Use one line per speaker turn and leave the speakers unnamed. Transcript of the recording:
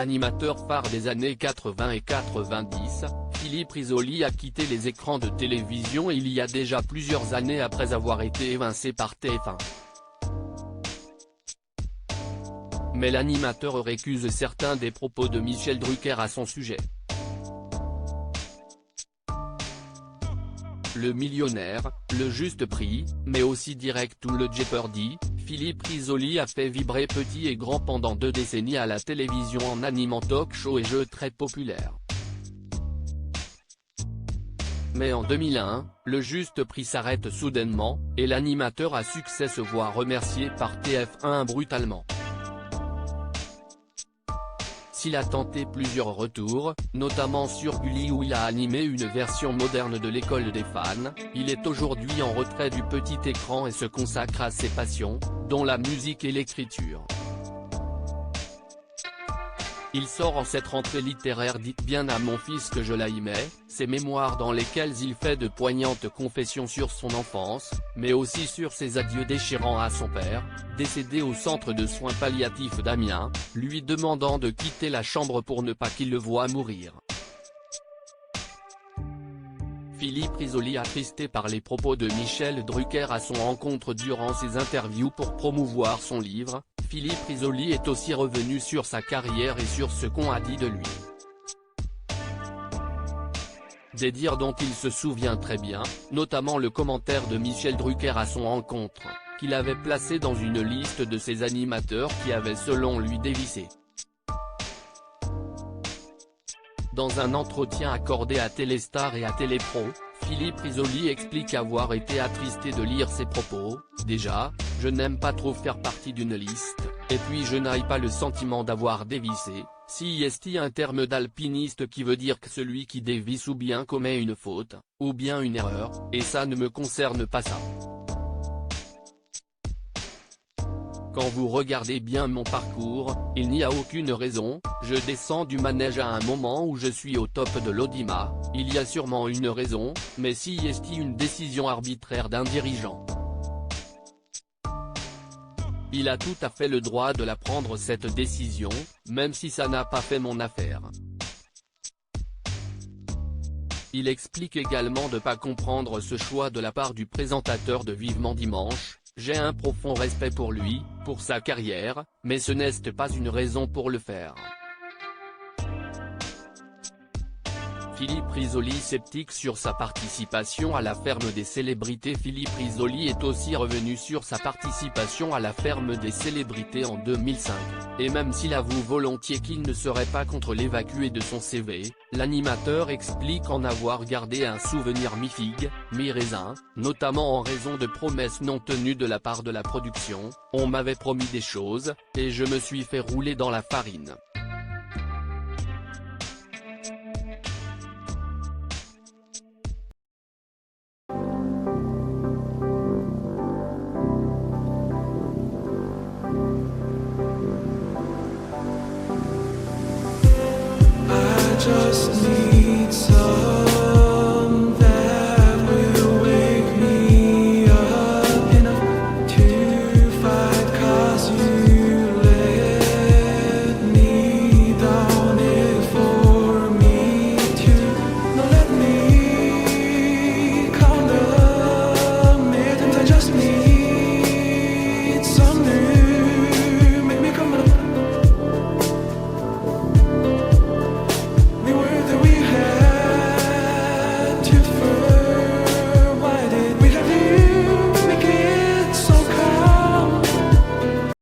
Animateur phare des années 80 et 90, Philippe Risoli a quitté les écrans de télévision il y a déjà plusieurs années après avoir été évincé par TF1. Mais l'animateur récuse certains des propos de Michel Drucker à son sujet. Le Millionnaire, Le Juste Prix, mais aussi Direct ou le Jeopardy, Philippe Risoli a fait vibrer petit et grand pendant 2 décennies à la télévision en animant talk-show et jeux très populaires. Mais en 2001, Le Juste Prix s'arrête soudainement, et l'animateur à succès se voit remercié par TF1 brutalement. S'il a tenté plusieurs retours, notamment sur Gulli où il a animé une version moderne de l'école des fans, il est aujourd'hui en retrait du petit écran et se consacre à ses passions, dont la musique et l'écriture. Il sort en cette rentrée littéraire Dites bien à mon fils que je l'aimais, ses mémoires dans lesquelles il fait de poignantes confessions sur son enfance, mais aussi sur ses adieux déchirants à son père, décédé au centre de soins palliatifs d'Amiens, lui demandant de quitter la chambre pour ne pas qu'il le voie mourir. Philippe Risoli attristé par les propos de Michel Drucker à son encontre durant ses interviews pour promouvoir son livre, Philippe Risoli est aussi revenu sur sa carrière et sur ce qu'on a dit de lui. Des dires dont il se souvient très bien, notamment le commentaire de Michel Drucker à son encontre, qu'il avait placé dans une liste de ses animateurs qui avaient selon lui dévissé. Dans un entretien accordé à Téléstar et à Télépro, Philippe Risoli explique avoir été attristé de lire ses propos. Déjà, je n'aime pas trop faire partie d'une liste, et puis je n'ai pas le sentiment d'avoir dévissé, si est un terme d'alpiniste qui veut dire que celui qui dévisse ou bien commet une faute, ou bien une erreur, et ça ne me concerne pas ça. Quand vous regardez bien mon parcours, il n'y a aucune raison, je descends du manège à un moment où je suis au top de l'audimat, il y a sûrement une raison, mais si est une décision arbitraire d'un dirigeant. Il a tout à fait le droit de la prendre cette décision, même si ça n'a pas fait mon affaire. Il explique également de ne pas comprendre ce choix de la part du présentateur de Vivement Dimanche. J'ai un profond respect pour lui, pour sa carrière, mais ce n'est pas une raison pour le faire. Philippe Risoli sceptique sur sa participation à la ferme des célébrités. Philippe Risoli est aussi revenu sur sa participation à la ferme des célébrités en 2005, et même s'il avoue volontiers qu'il ne serait pas contre l'évacuer de son CV, l'animateur explique en avoir gardé un souvenir mi-figue, mi-raisin, notamment en raison de promesses non tenues de la part de la production. On m'avait promis des choses, et je me suis fait rouler dans la farine.